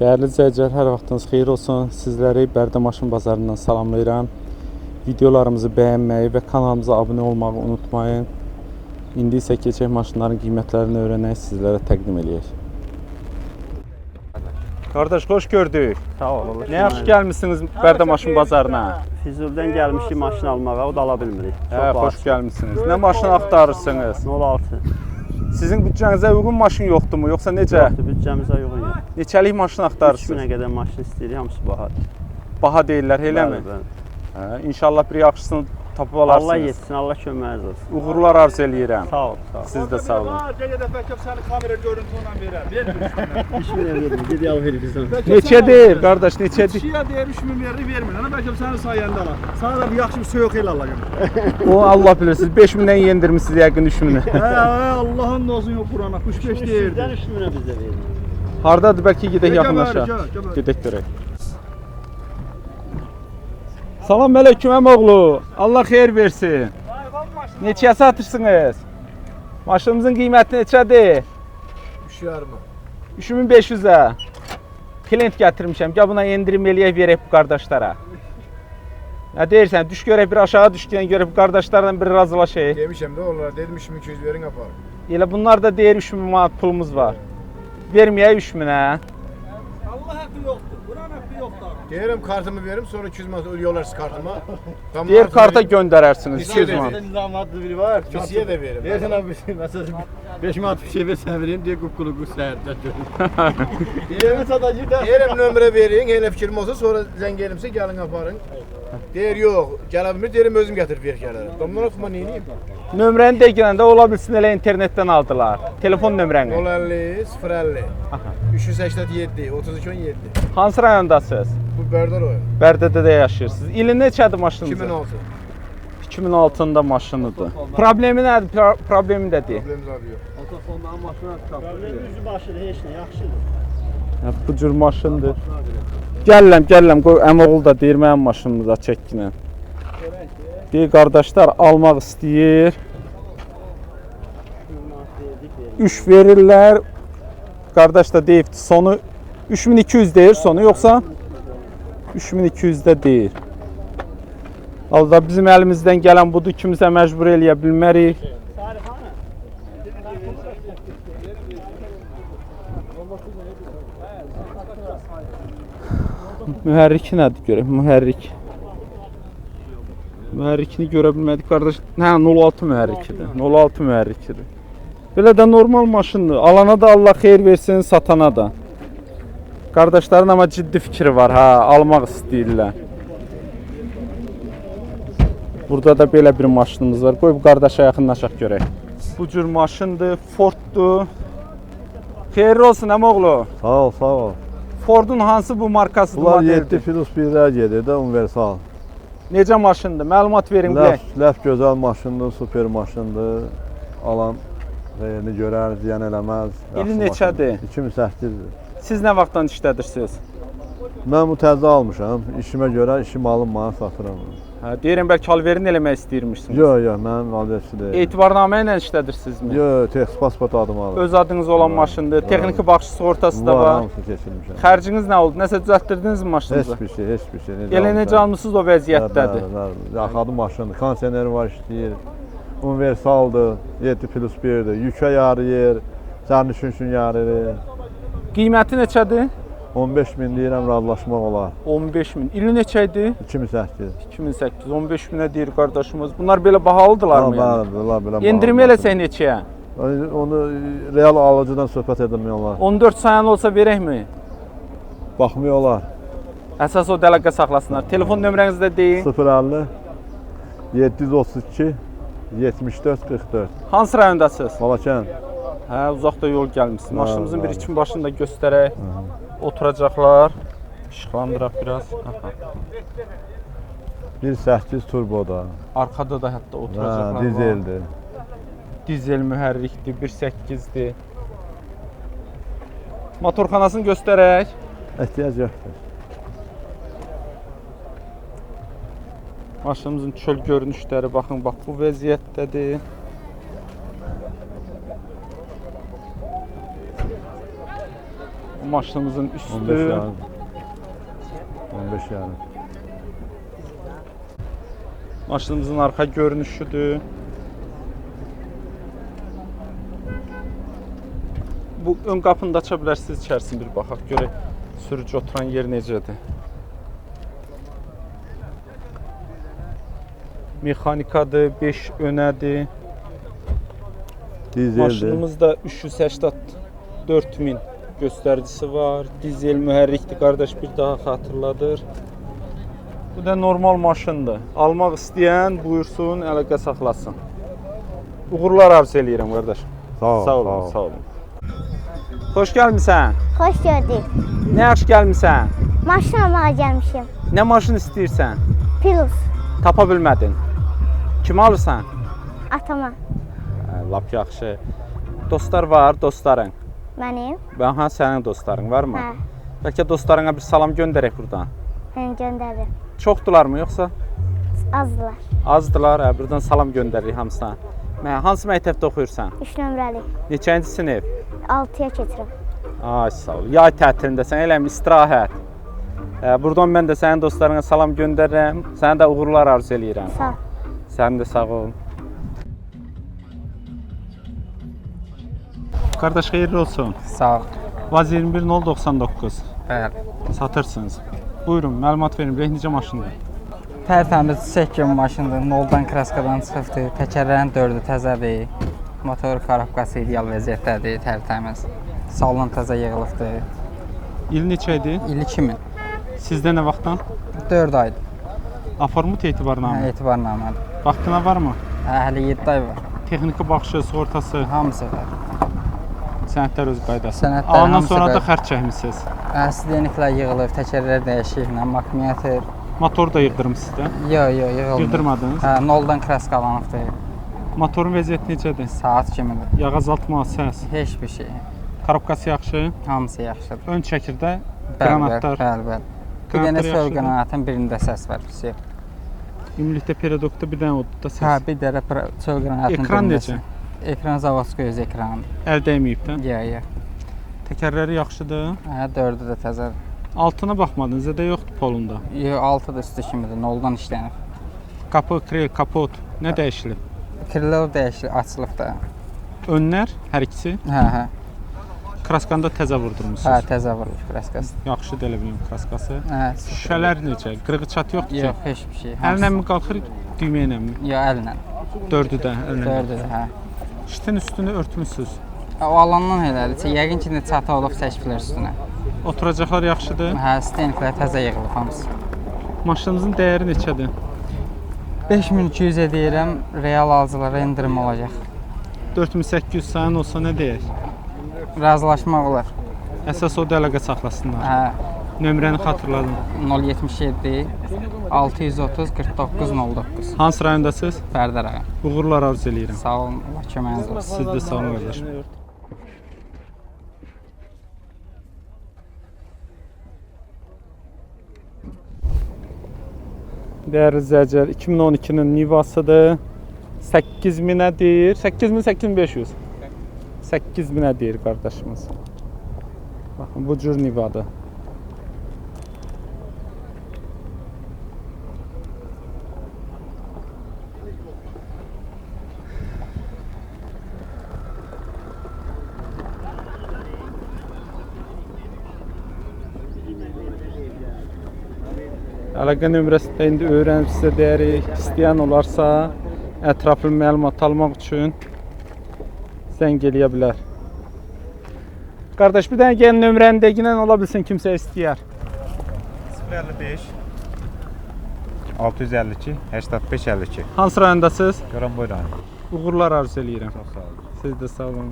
Değerli izləyicilər, hər vaxtınız xeyir olsun. Sizləri Bərdə Maşın Bazarından salamlayıram. Videolarımızı bəyənməyi və kanalımıza abunə olmağı unutmayın. İndi isə keçək maşınların qiymətlərini öyrənək, sizlərə təqdim edək. Qardaş, xoş gördük. Sağ olun. Nə yaxşı gəlmişsiniz Bərdə Maşın Bazarına. Füzuldən gəlmişik maşın almağa, o da ala bilmirik. Xoş gəlmişsiniz. Nə maşın axtarırsınız? 06. Sizin büdcənizə uyğun maşın yoxdurmu, yoxsa necə? Yoxdur, büdcəmizə uyğun yox. Neçəlik maşın axtarırsınız? 3000-ə qədər maşın istəyirik, hamısı bahadır. Baha deyirlər, eləmi? İnşallah bir yaxşısını tapıb alarsınız. Allah yetsin, Allah köməyiniz olsun. Uğurlar arzu eləyirəm. Sağ ol, sağ ol. Siz də sağ olun. Gələ də bəlkə səni kamera görüntü ilə verər. Vermir. 3000-ə verin, gediyal verin bizdən. Neçədir, qardaş, neçədir? Kişiyə deyir 3000 verir, vermir. Ana bəlkə sənin sayəndə alar. Sana da bir yaxşı bir soyuq el alacağım. O Allah bilir, siz 5000-dən yendirmisiniz yəqin 3000-ə. Allah'ın olsun yok Qurana. 65 deyirdi. 3000-ə bizə verin. Hardadır, bəlkə gedək yaxınlaşa. Gəl. Gedək görək. Salam əleykum əmoğlu. Allah xeyir versin. Neçəyə satırsınız? Maşınımızın qiyməti neçədir? 3500-ə. Klient gətirmişəm. Gəl buna endirim eləyək verək bu qardaşlara. Nə deyirsən? Düş görək, bir aşağı düşkən görək bu qardaşlarla bir razılaşayıq. Demişəm də onlara, dedim 3200 verin aparın. Elə bunlar da deyir 3000 manat pulumuz var. Verməyək 3000-ə. Allah haqqı yoxdur. Quran haqqı yoxdur. Deyirəm kartımı verim, sonra 200 manat ödüyorlar kartıma. Deyir karta göndərərsiniz 200 manat. Nizamatlı biri var. Kisiyə də verim. Versin abi, məsələn 5 manat bir şey versən vereyim deyə qupqulu səhərdə görürüm. Deyirəm sadəcə də. Deyirəm nömrə verin, elə fikrim olsa sonra zəng elimsə gəlin aparın. Deyir yox, gələ bilmir, deyirəm özüm gətirib ver gələrəm. Bundan oxuma neyniyim? Nömrəni də gələndə ola bilsin elə internetdən aldılar. Telefon nömrəni. 050 050 387 3217. Hansı rayondasınız? Bu Bərdar oyun. Bərdədə də yaşayırsınız. İli neçədir maşınınız? 2006. 2006-da maşınıdır. Problemi nədir? Problemi də deyil. Problemimiz abi yox. Otofondan maşına çıxartdı. Üzü başıdır, heç nə, yaxşıdır. Bu cür maşındır. Gəlirəm, qoy əmoğlu da deyir mənim maşınımıza çəkinə. Deyir qardaşlar almaq istəyir. 3 verirlər. Qardaş da deyib sonu 3200 deyir sonu, yoxsa 3200-də deyir. Allah bizim əlimizdən gələn budur, kimsə məcbur eləyə bilmərik. Mühərriki nədir görək, mühərrikini görə bilmədik qardaş. Hə, 06 mühərrikidir, 06 mühərrikidir. Belə də normal maşındır, alana da Allah xeyir versin, satana da. Qardaşların amma ciddi fikri var, hə, almaq istəyirlər. Burada da belə bir maşınımız var, qoy bu qardaşa yaxınlaşaq görək. Bu cür maşındır, Forddur. Xeyirli olsun əmoğlu. Sağ ol, sağ ol. Ford'un hansı bu markasıdır? Bunlar 7 plus 1'lər gedir də universal. Necə maşındır? Məlumat verin bilək. Ləf gözəl maşındır, super maşındır. Alan rəyini görər, ziyən eləməz. İli neçədir? 2008-dir. Siz nə vaxtdan işlədirsiniz? Mən bu təzə almışam. İşimə görə işim alınmadan satıram. Hə, deyirəm bəlkə alverin eləmək istəyirmişsiniz. Yox, mənim adresi deyil. Etibarnamə ilə işlədirsinizmi? Yox, texnik pasport adım alır. Öz adınız olan maşındır. Texniki baxış sığortası da var. Hamısı keçirmişəm. Xərciniz nə oldu? Nəsə düzəltdirdinizmi maşınınızı? Heç bir şey. Elə necə almısınız o vəziyyətdədir? Yaxadı maşındır. Kondisioneri var işləyir. Universaldır. 7 plus 1'dir. Yükə yarıyır. Sərnişin üçün yarıyır. Qiyməti neçədir? 15.000 deyirəm, razılaşmaq olar. 15.000. İli neçə idi? 2008. 2008. 15.000-ə deyir qardaşımız. Bunlar belə bahalıdırlarmı yəni? Bəli. Endirim eləsək neçəyə? Onu real alıcıdan söhbət edilmək olar. 14 sayan olsa verəkmi? Baxmıyor olar. Əsas o əlaqə saxlasınlar. Telefon nömrənizi də deyin. 050 732 74 44. Hansı rayondasınız? Balakən. Hə, uzaqda yol gəlmişsiniz. Maşınımızın bir için başını da göstərək. Oturacaqlar. İşıqlandıraq biraz. 1.8 turboda. Arkada da hətta oturacaqlar var. Dizeldir. Dizel mühərrikdir, 1.8-dir. Motorxanasını göstərək. Ehtiyac yoxdur. Maşınımızın çöl görünüşləri, baxın, bax bu vəziyyətdədir. Bu maşınımızın 15 üstü. yarım. 15 yarım. Maşınımızın arka görünüşüdür. Bu ön qapını da aça bilərsiniz, içərisin bir baxaq görək. Sürücü oturan yer necədir? Mexanikadır, 5 önədir. Dizeldir. Maşınımızda 384.000 göstəricisi var. Dizel mühərrikdir qardaş, bir daha xatırladır. Bu da normal maşındır. Almaq istəyən buyursun, əlaqə saxlasın. Uğurlar arzu eləyirəm qardaş. Sağ ol. Sağ olun, sağ olun. Xoş gəlmisən. Xoş gördük. Nə yaxşı gəlmisən? Maşın almağa gəlmişim. Nə maşın istəyirsən? Plus. Tapa bilmədin. Kimi alırsan? Atama. Lap yaxşı. Dostlar var, dostların. Mənim. Aha, sənin dostların varmı? Hə. Bəlkə dostlarına bir salam göndərək buradan. Mən göndərim. Çoxdularmı yoxsa? Azdılar. Azdılar, buradan salam göndəririk hamısına. Hansı məktəbdə oxuyursan? 3 nömrəli. Neçənci sinif? 6-ya keçirəm. Ay sağ ol. Yay tətilindəsən, eləm istirahət. Buradan mən də sənin dostlarına salam göndərirəm. Sənə də uğurlar arzu eləyirəm. Sağ ol. Sən də sağ ol. Qardaş xeyirli olsun. Sağ ol. Vaz 21099. Bəli. Satırsınız. Buyurun, məlumat verin. Necə maşındır? Tərtəmiz çək kimi maşındır. Noldan kraskadan çıxıbdır. Təkərlərin 4-ü təzədir. Motor korobkası ideal vəziyyətdədir, tərtəmiz. Salon təzə yığılıbdır. İl neçə idi? İl 2000. Sizdə nə vaxtdan? 4 aydır. Aformut etibarnamə. Etibarnamədir. Vaxtına varmı? Hələ 7 ay var. Texniki baxışı, sığortası, Hamısı var. sənədlər öz qaydası. Sənədlər Alandan hamısı sonra da var. xərc çəkmisiniz. Sideniklər yığılıb, təkərlər dəyişik, makniatör. Motor da yığdırım sizdə. Yox, yığılmır. Yığdırmadınız. Hə, noldan kraskalanıbdır. Motorun vəziyyəti necədir? Saat kimidir. Yağ azaltma, səs. Heç bir şey. Korobkası yaxşı. Hamısı yaxşıdır. Ön çəkirdə Bəli, qranatlar. Bəli. Bir Qranatlar dənə sol yaxşıdır. qranatın birində səs var. Pis yox. Ümumilikdə perodokda bir dənə odda səs. Hə, bir dənə sol qranatın Ekran birində necə? səs. Ekran zavodskoy öz ekranı. Əl dəyməyib də. Yox. Təkərləri yaxşıdır. Hə, 4-ü də təzədir. Altına baxmadınız, zədə yoxdur polunda. Yox, 6 da üstü kimidir. Noldan işlənir. Qapı, krel, kapot nə dəyişilib? Krilo dəyişilib, açılıb da. Önlər hər ikisi Hə. kraskanda təzə Hə, vurdurmusunuz. təzə vurulub kraskası. Yaxşıdır elə bilim kraskası. Hə. Şüşələr necə? Qırığı çatı yoxdur ki? Yox, heç bir şey. Əllə mi qalxır, düymə ilə mi? Yox, əllə. Dördü də əllə. 4-ü də, hə. Şitin üstünü örtmüsüz. O alandan elədir. Yəqin ki, çatı olub çəkiblər üstünə. Oturacaqlar yaxşıdır. Hə, steniklər təzə yığılıb hamısı. Maşınınızın dəyəri neçədir? 5200 deyirəm, real alıcılara endirim olacaq. 4800 sənin olsa nə deyək? Razılaşmaq olar. Əsas o da əlaqə saxlasınlar. Hə, Nömrəni xatırladım. 077 630 49 09. Hansı rayondasınız? Bərdər ağa. Uğurlar arzu eləyirəm. Sağ olun, Allah köməyiniz olsun. Siz də sağ olun qardaşım. Dəyərli izləyicilər, 2012-nin Nivasıdır. 8000-ə deyir. 8000-8500. 8000-ə deyir qardaşımız. Baxın, bu cür Nivadır. Əlaqə nömrəsi də indi öyrənib sizə deyərik. İstəyən olarsa ətraflı məlumat almaq üçün zəng eləyə bilər. Qardaş, bir dənə gəlin nömrəni dəqiqən ola bilsin kimsə istəyər. 055 652 85 52. Hansı rayondasınız? Görən buyurun. Uğurlar arzu eləyirəm. Çox sağ olun. Siz də sağ olun.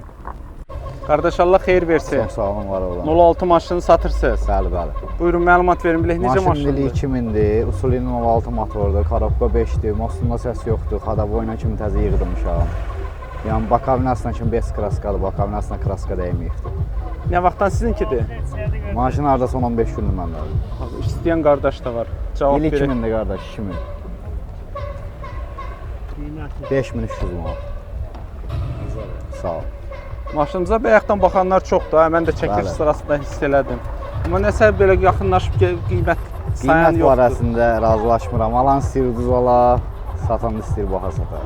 Qardaş, Allah xeyir versin. Çox sağ olun, var olun. 06 maşını satırsınız. Bəli, bəli. Buyurun, məlumat verin bilək necə Maşın dili maşındır? 2000-dir, usulü 06 motordur, korobka 5-dir, mostunda səs yoxdur, xadaboyuna kimi təzə yığdırmışam. Yəni bakavinasına kimi 5 kraskadır, bakavinasına kraska dəyməyibdir. Nə vaxtdan sizinkidir? Maşın hardasa 15 gündür məndədir. İstəyən qardaş da var. Cavab İl verək. 2000-dir qardaş, 2000. 5300 manat. Sağ ol. Maşınımıza bayaqdan baxanlar çoxdur. Mən də çəkiliş Bəli. sırasında hiss elədim. Amma nəsə belə yaxınlaşıb qiymət sayan Qiymət yoxdur. barəsində razılaşmıram. Alan istəyir ucuz ala, satan da istəyir baha sata.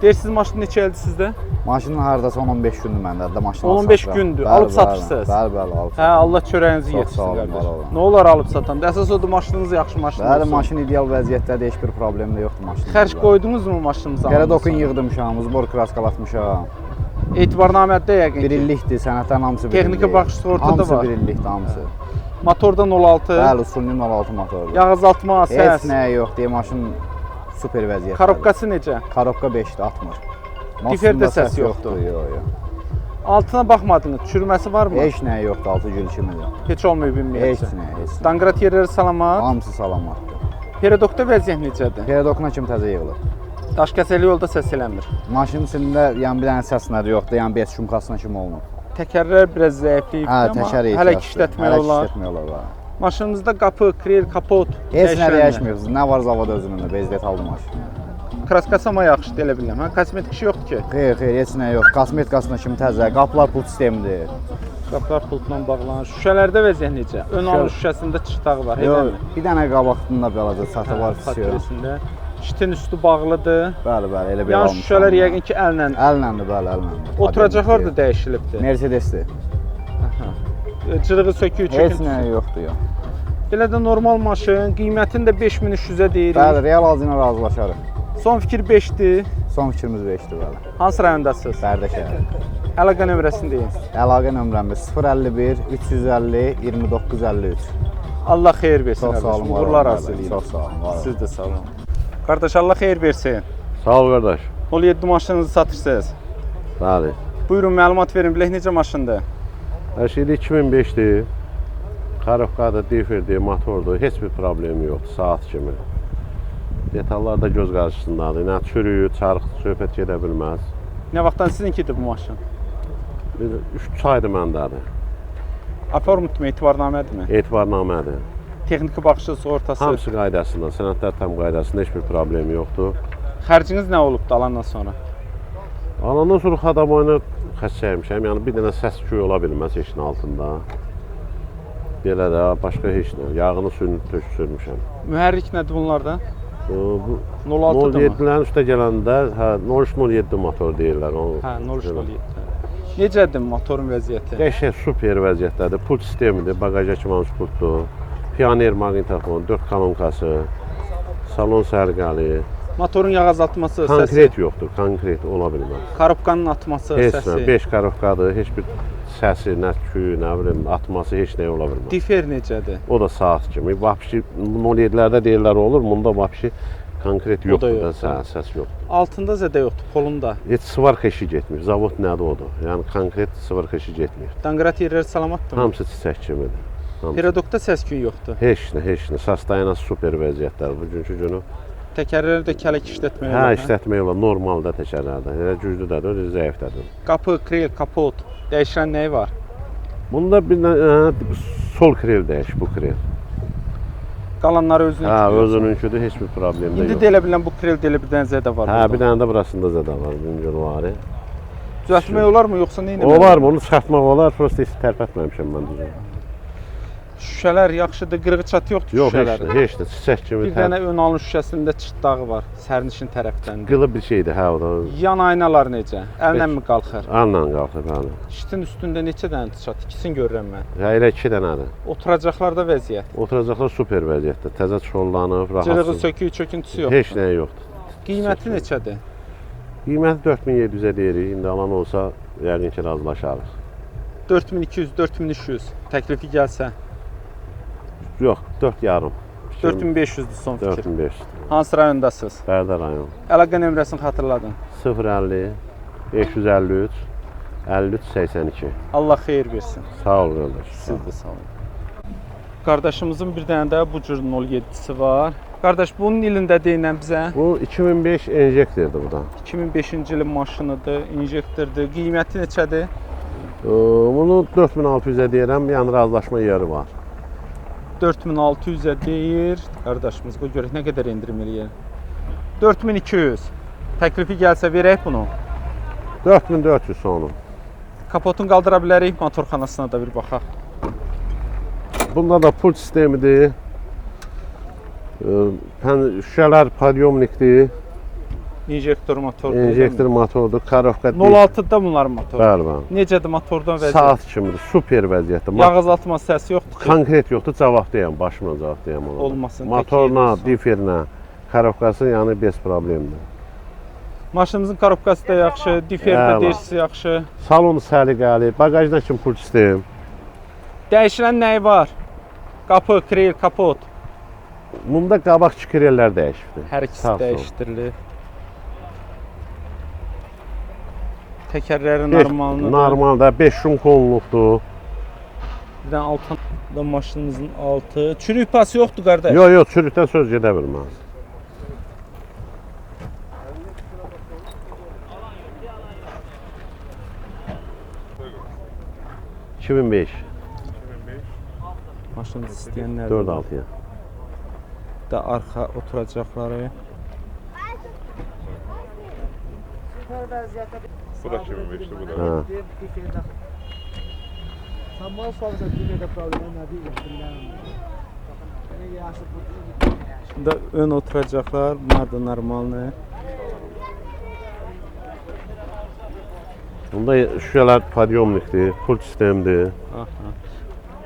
Deyirsiniz maşın neçə ildir sizdə? Maşının hardasa 10-15 gündür məndə də maşını 15 gündür. Alıb satırsınız? Bəli, alıb. Hə, Allah çörəyinizi Çox yetirsin sağ olun, qardaş. var olun. Nə olar alıb satan? Əsas odur maşınınız yaxşı maşın Bəli, olsun. maşın ideal vəziyyətdədir, heç bir problem də yoxdur maşının. Xərc qoydunuzmu maşınınıza? Qərə dokun yığdırmışam, zbor kraskalatmışam. Etibarnamədə yəqin Bir ki. illikdir, sənətən hamısı bir illik. Texniki baxış sığortada Hamısı var. bir illikdir, hamısı. Motordan 16. Bəli, usulünün 16 motordur. Yağ azaltma, Heç səs. nəyə yoxdur, maşın super vəziyyətdədir. Korobkası necə? Korobka 5-dir, atmır. Diferdə Maşında səs yoxdur. Yox. Altına baxmadınız. Çürüməsi varmı? Heç nəyə yoxdur, altı gül kimidir. Heç olmayıb Heç bilməyəcək. nəyə, heç nəyə. Danqrat yerləri salamat. Hamısı salamatdır. Peredokda vəziyyət necədir? Peredokuna kimi təzə yığılır. Daş kəsəli yolda səs eləmir. Maşının içində yəni bir dənə səs nədir yoxdur, yəni bez şumkasına kimi olmur. Təkərlər biraz zəifliyib, Hə, amma təkər hələ ki işlətmək olar. işlətmək olar. Maşınınızda qapı, kril, kapot Heç nə dəyişənmi? dəyişmiyoruz. Nə var zavod özünündə, bez detallı maşın. Kraskasama yaxşıdır elə bilirəm. Hə, kosmetik işi yoxdur ki. Xeyr, heç nə yox. Kosmetikasına kimi təzə, qapılar pult sistemidir. Qapılar pultla bağlanır. Şüşələrdə vəziyyət necə? Ön alın şüşəsində çıxtağı var, Yox, eləmi? bir dənə qabaqdında balaca satı var, pisiyor. Faktorisində. Şitin üstü bağlıdır. Bəli, elə belə Yəni almışam. şüşələr yəqin ki əllə. Əlləndi, bəli, əlləndi. Oturacaqlar da dəyişilibdir. Mercedesdir. Cırığı söküyü Heç çöküntüsü. nə yoxdur ya. Belə də normal maşın, qiymətini də 5300-ə deyirik. Bəli, real azına razılaşarıq. Son fikir 5-dir. Son fikrimiz 5-dir, bəli. Hansı rayondasınız? Bərdə şəhəri. Əlaqə nömrəsini deyin. Əlaqə nömrəmiz 051 350 2953. Allah xeyir versin. Çox sağ olun, qardaşım. var Uğurlar olun, arzu bəli, edirəm. Çox sağ olun, var olun. Siz də sağ olun. Qardaş Allah xeyir versin. Sağ ol qardaş. 07 maşınınızı satırsınız. Bəli. Buyurun məlumat verin. Bilək necə maşındır? Hər şeydə 2005-dir. Korobkadır, diferdir, motordur. Heç bir problemi yoxdur, saat kimi. Detallar da göz qarşısındadır. Nə çürüyü, çarıq, söhbət gedə bilməz. Nə vaxtdan sizinkidir bu maşın? 3 aydır məndədir. Aformutmu, etibarnamədirmi? Etibarnamədir. Texniki baxışı, sığortası. Hamısı qaydasında, sənədlər tam qaydasında, heç bir problemi yoxdur. Xərciniz nə olubdu alandan sonra? Alandan sonra xadaboyunu xəstəymişəm. Yəni bir dənə səs küy ola bilməz heçin altında. Belə də başqa heç nə. Yağını suyunu sürmüşəm. Mühərrik nədir bunlarda? Bu 06-dır mı? 07-lərin üstə gələndə, hə, 0307 motor deyirlər. Hə, 0307. Necədir motorun vəziyyəti? Qəşəng super vəziyyətdədir. Pult sistemidir, baqaja kimi pultdur. Pioner maqnitofon, 4 kolonkası, salon sərgəli. Motorun yağ azaltması, səsi, Konkret yoxdur, konkret ola bilməz. korobkanın atması, Heç nə, səsi. 5 korobkadır, heç bir səsi, nə küyü, nə bilim, atması heç nə ola bilməz. Difer necədir? O da saat kimi. Vapşi 07-lərdə deyirlər olur, bunda vapşi konkret yoxdur da, yoxdur. səs yoxdur. Altında zədə yoxdur, polunda. Heç svarka işi getmir. Zavod nədir odur? Yəni konkret svarka işi getmir. Danqrat yerləri salamatdır mı? Hamısı çiçək kimidir. Hamısı. Peredokda səs-küy yoxdur. Heç nə, heç nə. Sastayana super vəziyyətlər bugünkü günü. Təkərləri də kələk işlətmək Hə, olar. işlətmək olar normalda təkərlərdə. Elə güclüdədir, elə zəifdədir. Qapı, kril, kapot, dəyişən nəyi var? Bunda bir sol krel dəyiş, bu krel. Qalanları özünün Hə, özününküdür, heç bir problem də İndi yox. də elə bilən bu kril də elə bir dənə zədə var. Hə, burada. bir dənə də burasında zədə var, güncül var. Düzəltmək olar mı yoxsa nə etmək? Olar, bunu çıxartmaq olar, prosta heç tərpətməmişəm mən düzəltmək. Şüşələr yaxşıdır, qırığı çatı yoxdur Yox, heç şüşələrin. nə, heç nə. Çiçək kimi Bir dənə ön alın şüşəsində çıtdağı var, sərnişin tərəfdən. qılı bir şeydir, hə, o da. Yan aynalar necə? Əllə mi qalxır? Anla qalxır, bəli. Şitin üstündə neçə dənə çat? İkisini görürəm mən. Ya elə 2 dənədir. Oturacaqlarda vəziyyət. Oturacaqlar super vəziyyətdə, təzə çollanıb, Cırığı rahatsız. söküyü, çöküntüsü yox. Heç nə yoxdur. Qiyməti neçədir? Qiyməti 4700-ə deyirik. İndi alan olsa, yəqin ki, razılaşarıq. 4200, 4300 təklifi gəlsə. Yox, 4,5. 4500-dür son fikir. 4500. Hansı rayondasınız? Bərdə rayon. Əlaqə nömrəsini xatırladın. 050 553 53 82. Allah xeyir versin. Sağ ol qardaş. Siz də sağ olun. Qardaşımızın bir dənə də bu cür 07-si var. Qardaş bunun ilində deyinən bizə Bu 2005 enjektordur bu da. 2005-ci ilin maşınıdır, injektordur. Qiyməti neçədir? Bunu 4600-ə deyirəm, yəni razılaşma yeri var. 4600-ə deyir. Qardaşımız qoy görək nə qədər endirim eləyir. 4200. Təklifi gəlsə verək bunu. 4400 sonu. Kapotunu qaldıra bilərik, motorxanasına da bir baxaq. Bunda da pult sistemidir. Şüşələr podyomnikdir. İnjektor motor. İnjektor motordur. Karovka 06-da bunların motoru. Bəli. Necədir motordan vəziyyət? Saat kimidir. Super vəziyyətdə. Yağ azaltma səsi yoxdur ki. Konkret yoxdur. Cavabdayım. Başımla cavabdayım ona. Olmasın. Motorla, diferlə, karovkası yəni bez problemdir. Maşınımızın korobkası da yaxşı, diferdə dirsi yaxşı. Salon səliqəli. Bagajda kim pult sistem. Dəyişilən nəyi var? Qapı, kril, kapot. Bunda qabaq kirellər dəyişibdir. Hər ikisi dəyişdirilir. Təkərləri normaldır. Normalda 5 şum konluqdur. Bir dənə altında maşınımızın altı. Çürük pası yoxdur qardaş. Yox, çürükdən söz gedə bilməz. ...2005. Maşınımız istəyənlər 4-6-ya. da arxa oturacaqları. Bu da 2005'ti bu da. Ha. Sen bana sorarsan dünyada problem nedir? Şimdi ön oturacaqlar, bunlar da normaldir. Bunda şüşələr podyomnikdir, pult sistemdir.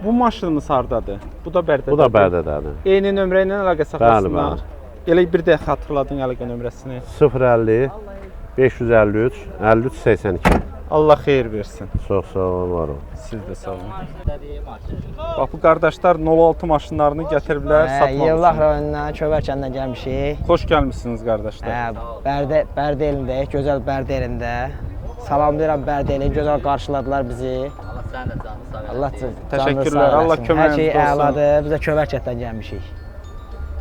Bu maşınımız hardadır? Bu da Bərdədir. Bu da Bərdədədir. Eyni nömrə ilə əlaqə saxlasınlar. Elə bir də xatırladın əlaqə nömrəsini. 050 553 53 82. Allah xeyir versin. Çox sağ olun, var olun. Siz də sağ olun. Bax bu qardaşlar 06 maşınlarını gətiriblər satmaq Yevlax üçün. rayonundan, Kövərkəndən gəlmişik. Xoş gəlmisiniz qardaşlar. Bərdə elindəyik, gözəl Bərdə elində. Salamlayıram Bərdə elin, gözəl qarşıladılar bizi. Allah Təşəkkürlər, Allah köməyiniz olsun. Hər şey olsun. əladır, biz də Kövərkətdən gəlmişik.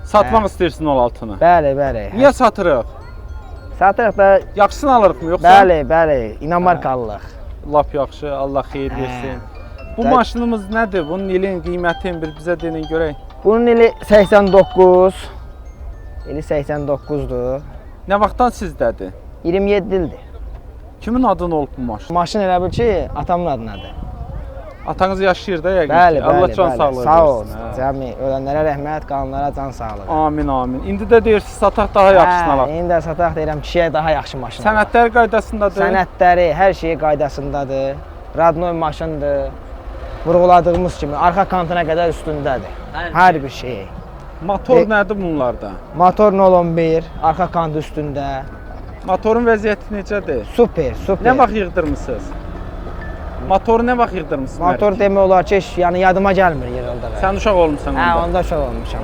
Satmaq istəyirsən 06-nı? Bəli. Niyə satırıq? Satırıq da, Yaxşısını alırıq mı yoxsa? bəli, İnamarkalılıq. Lap yaxşı, Allah xeyir versin. Bu maşınımız nədir? Bunun ilin qiymətini bir bizə deyin görək. Bunun ili 89. İli 89-dur. Nə vaxtdan sizdədir? 27 ildir. Kimin adına olub bu maşın? Maşın elə bil ki, atamın adınadır. Atanız yaşayır da yəqin Bəli, ki. Allah can bəli. sağlığı Sağ versin. olsun. Cəmi ölənlərə rəhmət, qalanlara can sağlığı. Amin, amin. İndi də deyirsiniz sataq daha yaxşısını alaq. İndi də sataq deyirəm kişiyə daha yaxşı maşın. Sənədlər qaydasındadır. Sənədləri, hər şeyi qaydasındadır. Radnoy maşındır. Vurğuladığımız kimi arxa kantına qədər üstündədir. Hər bir şey. Motor nədir bunlarda? Motor 011, arxa kantı üstündə. Motorun vəziyyəti necədir? Super. Nə vaxt yığdırmısınız? Motoru nə vaxt yığdırmısınız? Motor demək olar ki, yəni yadıma gəlmir yığıldığı. Sən uşaq olmusan onda. Onda uşaq olmuşam.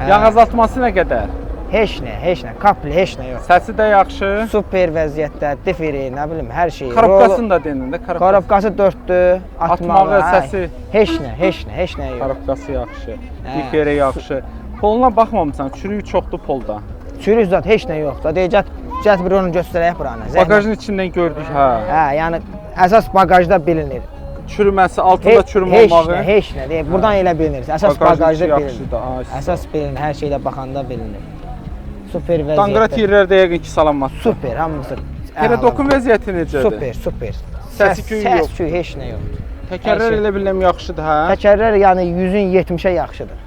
Yağ azaltması nə qədər? Heç nə, kapli, heç nə yox. Səsi də yaxşı. Super vəziyyətdə, difiri, nə bilim, hər şey. Korobkasını da deyin də. Korobkası 4-dür, atmağı, səsi. Heç nə yox. Korobkası yaxşı, difiri yaxşı. Poluna baxmamısan, çürüyü çoxdur polda. Çürük zat heç nə yoxdur. Deyəcək bir onu göstərək buranı. Bagajın içindən gördük, hə. Hə, yəni əsas bagajda bilinir. Çürüməsi, altında çürümə olmağı. Heç nə, deyək, buradan elə bilinir. Əsas bagajda bilinir. Yaxşıdır. Əsas bilinir, hər şeylə baxanda bilinir. Super vəziyyətdə. Danqrat yerlərdə yəqin ki, salanmaz. Super, hamısı. Pedokun vəziyyəti necədir? Super. Səs-küyü yox. Səs-küyü heç nə yoxdur. Təkərlər elə biləm yaxşıdır, hə? Təkərlər yəni 100-ün 70-ə yaxşıdır.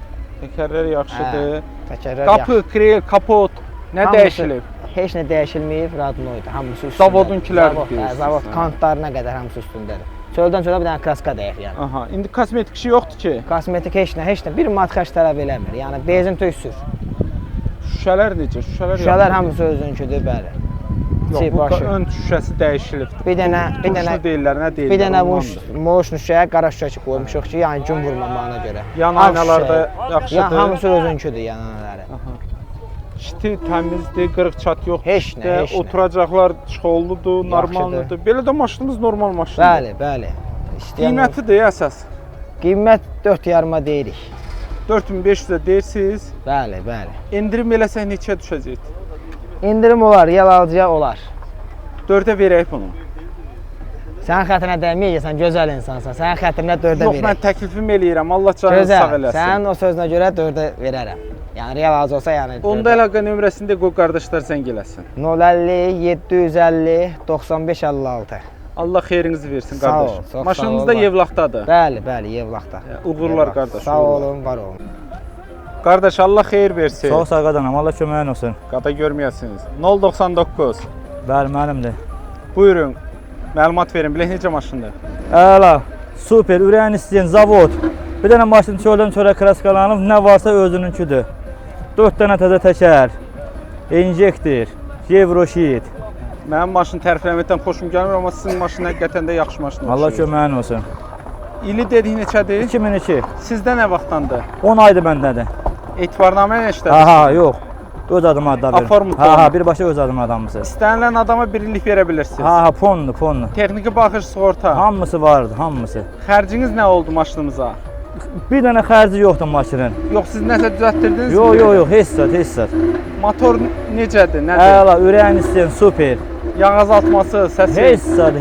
Təkərlər yaxşıdır. Təkərlər Qapı, krel, kapot nə dəyişilib? Heç nə dəyişilməyib, Radnoydur. Hamısı üstündə. Zavodunkilərdir deyirsiniz. Zavod kantlarına qədər hamısı üstündədir. Çöldən çölə bir dənə kraska dəyək yəni. Aha, indi kosmetik işi yoxdur ki. Kosmetik heç nə. Bir mat xərc tələb eləmir. Yəni benzin töksür. Şüşələr necə? Şüşələr hamısı özünküdür, bəli. Yox, bu ön şüşəsi dəyişilibdir. Bir dənə deyirlər, nə deyirlər? Bir dənə moş şüşəyə qara şüşə qoymuşuq ki, yəni gün vurmamağına görə. Yan aynalarda yaxşıdır. Yəni hamısı özünküdür yan aynaları. Şiti təmizdir, qırıq çat yoxdur. Heç nə. Oturacaqlar çıxolludur, normaldır. Belə də maşınımız normal maşındır. Bəli. Qiymətidir əsas. Qiymət 4,5 deyirik. 4500-ə deyirsiniz. Bəli. Endirim eləsək neçə düşəcək? İndirim olar, yel alıcıya olar. 4-ə verək bunu. Sənin xətrinə dəyməyəcəksən, gözəl insansan. Sənin xətrinə 4-ə verək. Yox, mən təklifimi eləyirəm. Allah canını sağ eləsin. Sənin o sözünə görə 4-ə verərəm. Yəni real alıcı olsa yəni. Onda əlaqə nömrəsində qoy qardaşlar zəng eləsin. 050 750 95 56. Allah xeyrinizi versin Sağ qardaş. ol, çox Maşınınız sağ da ol. Yevlaxdadır. Bəli, bəli, Yevlaxda. Uğurlar qardaş. Sağ uğurlar. olun, var olun. Qardaş Allah xeyir versin. Çox sağ qadanam, Allah köməyin olsun. Qada görməyəsiniz. 099. Bəli, mənimdir. Buyurun. Məlumat verin. Bilək necə maşındır? Əla, super, ürəyin istəyən zavod. Bir dənə maşın çöldən çölə kraskalanıb, nə varsa özününkidir. 4 dənə təzə təkər, injektor, Euroşit. Mənim maşın tərifləməkdən xoşum gəlmir, amma sizin maşın həqiqətən də yaxşı maşın. Allah köməyin olsun. İli dedik neçədir? 2002, Sizdə nə vaxtdandır? 10 aydır məndədir. Etibarnamə neçədir? Aha, yox. Öz adıma adda verin. Aform Ha, birbaşa öz adıma adamısınız. İstənilən adama bir illik verə bilirsiniz. Ha, fonlu. Texniki baxış, sığorta. Hamısı vardı, hamısı. Xərciniz nə oldu maşınınıza? Bir dənə xərci yoxdur maşının. Yox, siz nəsə düzəltdirdinizmi? Yox, heç zat. Motor necədir, nədir? Əla, ürəyin istəyən super. Yağ azaltması, səsi,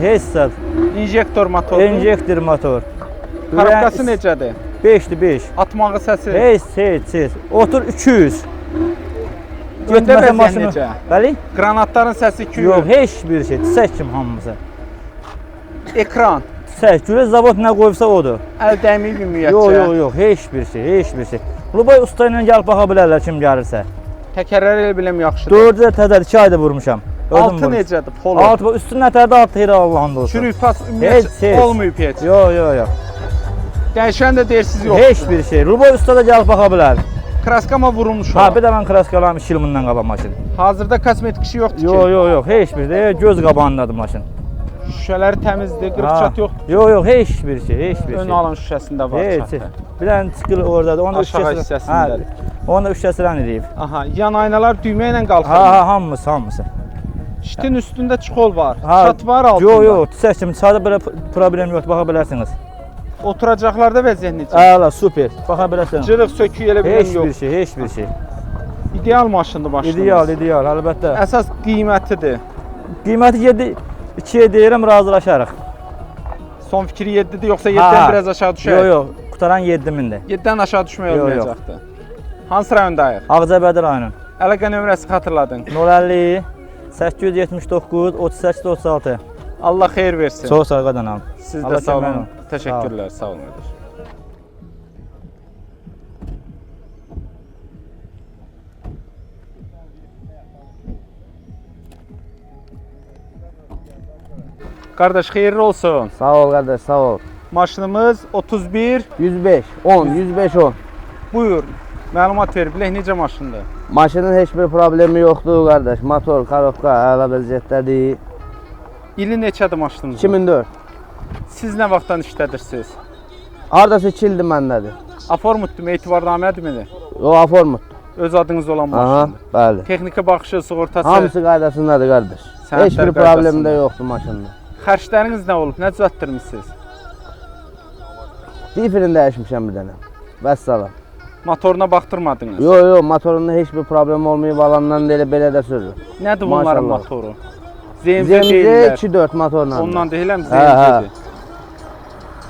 Heç zat. injektor motoru, İnjektor motor. karabkası necədir? 5'dir 5. Atmağı səsi, Heç. Otur 200. Göndə Getməsə vəziyyət maşını. necə? Bəli? Qranatların səsi 200, Yox, heç bir şey. Çiçək kimi hamısı. ekran, Çiçək, görə zavod nə qoyubsa odur. əl dəyməyib ümumiyyətcə. Yox, heç bir şey. Lubay usta ilə gəlib baxa bilərlər kim gəlirsə. Təkərlər elə biləm yaxşıdır. 4-də təzədir, 2 ayda vurmuşam. Altı necədir? Polo. Altı, üstün nətərdə altı ilə Allah'ın olsun. Çürük pas Heç, ümumiyyətcə heç. olmayıb heç. Yox. Dəyişən də deyirsiz yox. Heç bir şey. Lubay usta da gəlib baxa bilər. Kraskama vurulmuş o. Ha, bir də mən kraskalarım 2 il bundan qabaq maşın. Hazırda kosmetik işi yoxdur ki. Yox, heç bir şey. Göz qabağındadır maşın. Şüşələri təmizdir, qırıq-çat yoxdur. Yox, heç bir şey. Ön alın şüşəsində var Heç. çatı. Bir dənə çıxır oradadır. Onu da Aşağı hissəsindədir. Onu da 3 kəsirən edib. Aha, yan aynalar düymə ilə qalxır. Ha, hamısı. Şitin üstündə çuxol var. Ha, Çat var altında. Yox, çiçək kimi çadı belə problem yoxdur, baxa bilərsiniz. Oturacaqlarda vəziyyət necə? Əla, super. Baxa bilərsiniz. Cırıq sökük elə biləm yox. Heç bir şey. İdeal maşındır maşınımız. İdeal, əlbəttə. Əsas qiymətidir. Qiyməti 2-yə deyirəm, razılaşarıq. Son fikri 7-dir, yoxsa 7-dən biraz aşağı düşər? Yox, qutaran 7000-dir. 7-dən aşağı düşmək Yox. olmayacaqdır. Hansı rayondayıq? Ağcabədi rayonu. Əlaqə nömrəsi xatırladın. 050 879 38 36. Allah xeyir versin. Çox sağ qadanam. Siz Allah də sağ olun. kömək olun. Təşəkkürlər, sağ olun qardaş. Qardaş xeyirli olsun. Sağ ol qardaş, sağ ol. Maşınımız 31. 105, 10. Buyur. Məlumat ver, bilək necə maşındır? Maşının heç bir problemi yoxdur qardaş. Motor, korobka əla vəziyyətdədir. İli neçədir maşınımız? 2004. Siz nə vaxtdan işlədirsiniz? Hardasa 2 ildir məndədir. Aformutdurmu, etibarnamədirmi? O aformut. Öz adınız olan Aha, maşındır. bəli. Texniki baxışı, sığortası, Hamısı qaydasındadır qardaş. Sənədlər Heç bir problemi də yoxdur maşında. xərcləriniz nə olub? Nə düzəltdirmisiniz? Difirini dəyişmişəm bir dənə. Vəssalam. Motoruna baxdırmadınız? Yox, motorunda heç bir problem olmayıb, alandan da belə də sürür. Nədir bunların Maşallah. motoru? ZMC ZMC deyirlər. 2.4 motorla. Ondan deyiləm Hə, hə. ZMC-dir.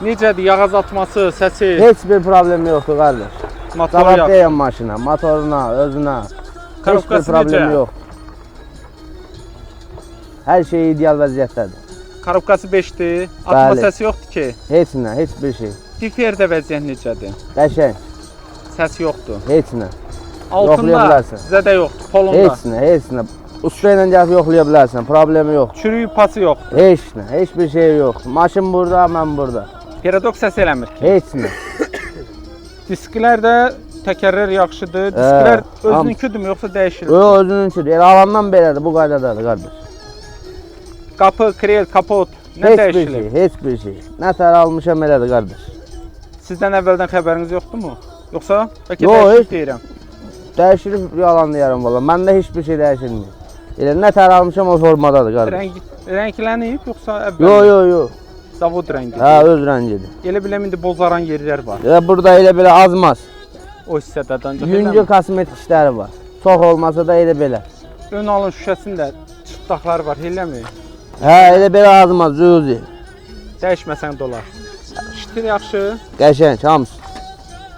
Necədir? Yağ azaltması, səsi, Heç bir problemi yoxdur qardaş. motoru Cavab yaxşı. deyəm maşına, motoruna, özünə. Heç bir Korobkası problemi necə? yoxdur. Hər şey ideal vəziyyətdədir. Korobkası 5-dir. Atma Bəli. səsi yoxdur ki. Heç nə, heç bir şey. Diferdə vəziyyət necədir? Qəşəng, Səs yoxdur. heç nə. Altında bilərsən. zədə yoxdur, polunda. Heç nə. Usta ilə gəlib yoxlaya bilərsən, problemi yoxdur. Çürüyü pası yoxdur. Heç nə, heç bir şey yoxdur. Maşın burada, mən burada. Paradoks səs eləmir ki. Heç nə. Disklər də təkərlər yaxşıdır. Disklər özününküdürmü yoxsa dəyişir? Yox, özününküdür. Elə alandan belədir, bu qaydadadır qardaş. Qapı, krel, kapot nə Heç bir dəyişilir? şey, heç bir şey. Nə tər almışam elədir qardaş. Sizdən əvvəldən xəbəriniz yoxdurmu? Yoxsa bəlkə Yox, dəyişib heç. deyirəm. Dəyişilib yalan deyərəm valla. Məndə heç bir şey dəyişilmir. Elə nə tər almışam o formadadır qardaş. Rənglənib yoxsa əvvəl? Yox. Zavod rəngidir. Hə, öz rəngidir. Elə biləm indi bozaran yerlər var. Elə burada elə belə azmaz. O hissədə ancaq Yüngül kosmetik işləri var. Çox olmasa da elə belə. ön alın şüşəsində çıtdaqlar var, eləmi? Hə, elə belə azmaz, cüzi. Dəyişməsən dolar. Şitir yaxşı. Qəşəng, hamısı.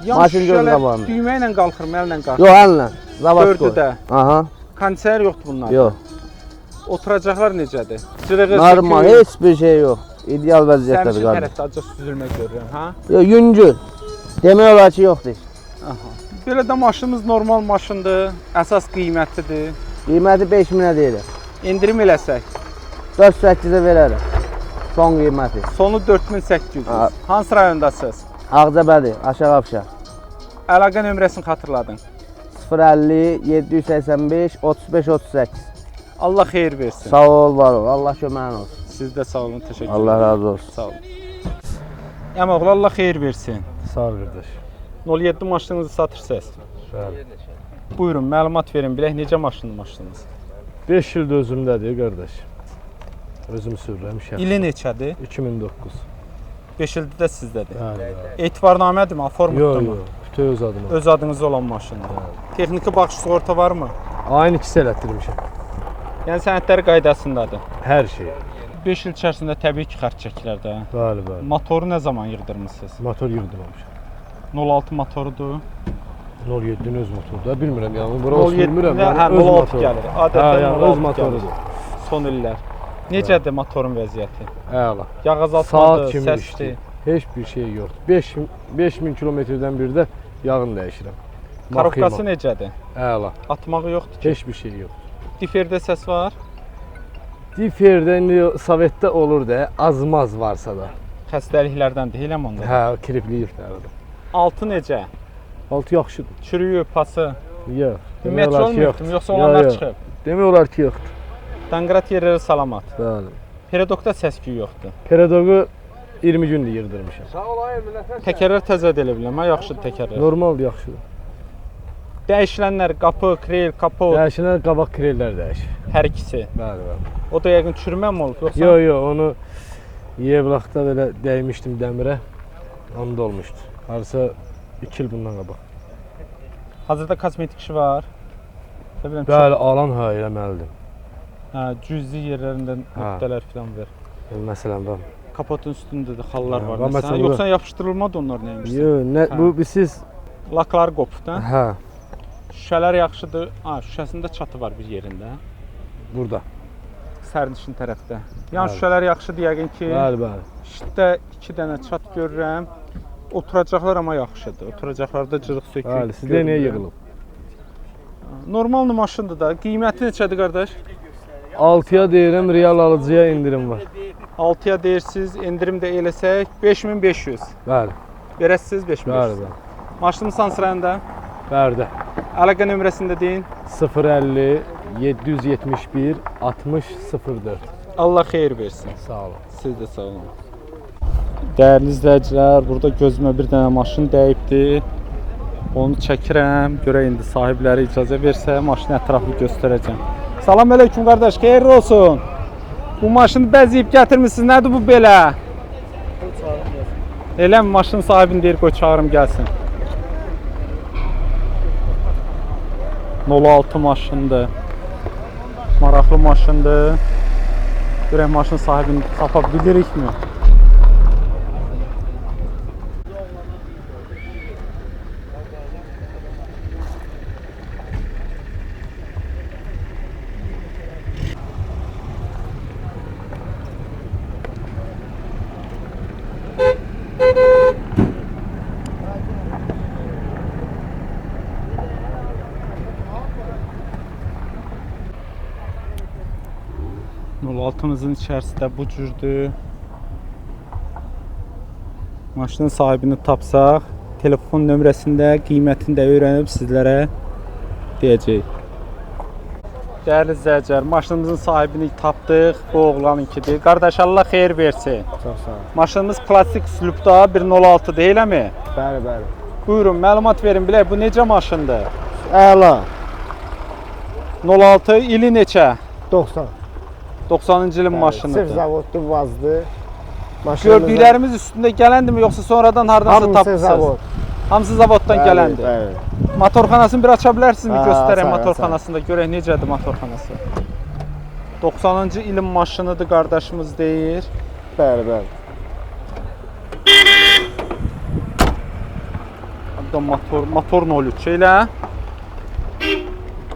Yan Maşın göz şüşələr qabağında. düymə ilə qalxır, əllə qalxır. Yox, əllə. Zavod Dördü qoy. də. Aha, Kondisioner yoxdur bunlar. yox. Oturacaqlar necədir? Cırığı, Normal, söküyü. heç bir şey yox. İdeal vəziyyətdədir Səmçin qardaş. tərəfdə acı süzülmə görürəm, hə? Yox, yüngül. Demək olar ki, yoxdur. Aha. Belə də maşınımız normal maşındır, əsas qiymətidir. Qiyməti 5000-ə deyirəm. İndirim eləsək, 4-8-ə verərəm. Son qiyməti. sonu 4800. Ha. Hansı rayondasınız? Ağcabədi, Aşağı Afşar. Əlaqə nömrəsini xatırladın. 050 785 35 38. Allah xeyir versin. Sağ ol, var ol. Allah köməyin olsun. Siz də sağ olun, təşəkkür Allah ederim. razı olsun. Sağ olun. Əmoğlu Allah xeyir versin. Sağ ol qardaş. 07 maşınınızı satırsınız. Bəli. Buyurun, məlumat verin, bilək necə maşınınız? 5 ildir özümdədir qardaş. Özüm sürürəm. İli neçədir? 2009. 5 ildir də sizdədir. Bəli, bəli. Etibarnamədirmi, aformutdurmu? Bütün öz adıma. Öz adınız olan maşındır. Texniki baxış sığorta varmı? Aynı ikisi elətdirmişəm. Yəni sənədləri qaydasındadır. Hər şey. 5 il içərisində təbii ki, xərc çəkilər də. Bəli, bəli. Motoru nə zaman yığdırmısınız? Motor yığdırmamışam. 06 motorudur. 07-nin öz motorudur. Bilmirəm yəni. Bura sürmürəm. Hə, 06 gəlir. Adətən yəni, 06 öz motorudur. gəlir. Son illər. Necədir motorun vəziyyəti? Əla. Yağ Saat azaltmadır, kimi səsdir. işləyir. Heç bir şey yoxdur. 5000 kilometrdən birdə yağını dəyişirəm. Karobkası necədir? Əla. Atmağı yoxdur ki. Heç bir şey yox. Diferdə səs var. Diferdə indi Sovetdə olur da, azmaz varsa da. Xəstəliklərdən deyil amma onda. Hə, kripliyirlərdir. Altı necə? Altı yaxşıdır. Çürüyü, pası. Yox. Ümumiyyətlə olmuyor, yoxsa olanlar çıxıb. Demək olar ki, yoxdur. Danqrat yerləri salamat. Bəli. Peredokda səs-küy yoxdur. Peredoqu 20 gündür yığdırmışam. Təkərlər təzə elə biləm, hə, yaxşıdır təkərlər. Normaldır, yaxşıdır. Dəyişilənlər qapı, krel, kapot, Dəyişənlər qabaq krellər dəyişir. hər ikisi. Bəli, bəli. O da yəqin çürümə mi olub yoxsa? Yox, yox, onu Yevlaxda belə dəymişdim dəmirə. Onda olmuşdu. Harasa 2 il bundan qabaq. Hazırda kosmetik işi var. Nə biləm, Bəli, alan hə eləməlidir. hə, cüzi yerlərində nöqtələr falan var. Məsələn, var. Kapotun üstündə də xallar Hə, var. var Məsələn, məsələn, yoxsa yapışdırılmadı onlar nəymiş? Yox, nə Hə. bu siz Laklar qopub da. hə, Şüşələr yaxşıdır. Ha, şüşəsində çatı var bir yerində. burada. Sərnişin tərəfdə. Yan Bəli. şüşələr yaxşıdır yəqin ki. Bəli, bəli. İşdə 2 dənə çat görürəm. Oturacaqlar amma yaxşıdır. Oturacaqlarda cırıq sökük. Bəli, sizdə niyə yığılıb? Normal maşındır da. Qiyməti neçədir qardaş? 6-ya deyirəm, real alıcıya indirim var. 6-ya deyirsiniz, endirim də eləsək 5500. Bəli, Verəsiniz 5500. bəli, bəli. Maşının sansırayında Bərdə. əlaqə nömrəsində deyin. 050 771 60 04. Allah xeyir versin. Sağ olun. Siz də sağ olun. Dəyərli izləyicilər, burada gözümə bir dənə maşın dəyibdi. Onu çəkirəm. Görə indi sahibləri icazə versə maşını ətraflı göstərəcəm. Salam əleykum qardaş, xeyirli olsun. Bu maşını bəzəyib gətirmisiniz. Nədir bu belə? Elə mi maşın sahibini deyir, qoy çağırım gəlsin. 06 maşındır. Maraqlı maşındır. Görək maşın sahibini tapa bilirikmi? Altımızın içərisində bu cürdür. Maşının sahibini tapsaq, telefon nömrəsində qiymətini də öyrənib sizlərə deyəcəyik. Dəyərli izləyicilər, maşınımızın sahibini tapdıq. Bu oğlanınkidir. Qardaş Allah xeyir versin. Çox sağ ol. Maşınımız klassik üslubda 106-dır, eləmi? Bəli, bəli. Buyurun, məlumat verin bilək, bu necə maşındır? Əla. 06 ili neçə? 90. 90-cı ilin Sırf maşınıdır. zavoddur, vazdı. Gördüklərimiz üstündə gələndirmi yoxsa sonradan hardansa Hamısı tapdınız? zavod. Hamısı zavoddan gələndir. Bəli. Motorxanasını bir aça bilərsinizmi? Ha, Göstərək açar, motorxanasında görək necədir motorxanası. 90-cı ilin maşınıdır qardaşımız deyir. Bəli, bəli. Hatta motor 03 elə.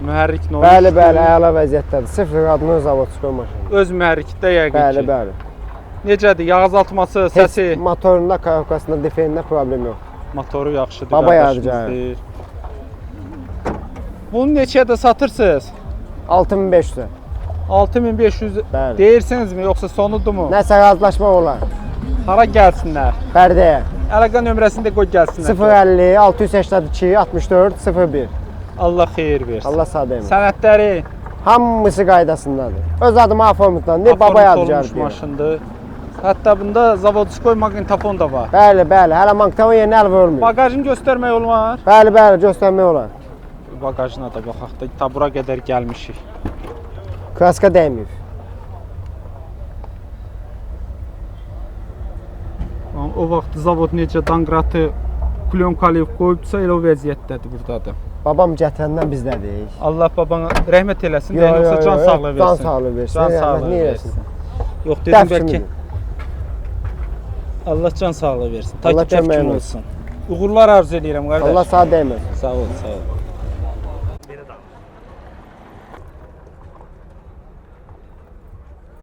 Mühərrik nə olmuş? Bəli, bəli, əla vəziyyətdədir. Sıfır adının zavodçu maşını. Öz mühərrikdə yəqin Bəli, ki. bəli. Necədir? Yağ azaltması, Heç səsi? motorunda, karokkasında, defeyində problem yox. Motoru yaxşıdır. Baba qardaşımız yadigarı. deyir. Bunu neçəyə satırsınız? 6500. 6500 Bəli. deyirsinizmi yoxsa sonudurmu? Nəsə razılaşma olar. Hara gəlsinlər? Bərdəyə. Əlaqə nömrəsini də qoy gəlsinlər. 050 682 64 01. Allah xeyir versin. Allah sağ deyim. Sənədləri Hamısı qaydasındadır. Öz adıma aformutlandı, baba yadigarı olmuş deyir. maşındır. Hətta bunda zavodskoy maqnitofon da var. Bəli, bəli. Hələ magnetofon yerinə əl vurmuyor. Bagajını göstərmək olmaz. Bəli, bəli, göstərmək olar. Bagajına da baxaq da ta bura qədər gəlmişik. Kraska dəymir. O vaxt zavod necə danqratı plyonkalı qoyubsa elə o vəziyyətdədir burdadır. Babam gətirəndən bizdədik. Allah babana rəhmət eləsin, deyən yoxsa can sağlığı versin. Can sağlığı versin. Can Rəhmət sağlığı niyə versin. versin? Yox dedim Dəf bəlkə. kimidir. Allah can sağlığı versin. Allah Takip köməyin olsun. Uğurlar arzu edirəm qardaş. Allah sağ dəyməsin. Sağ ol, sağ ol.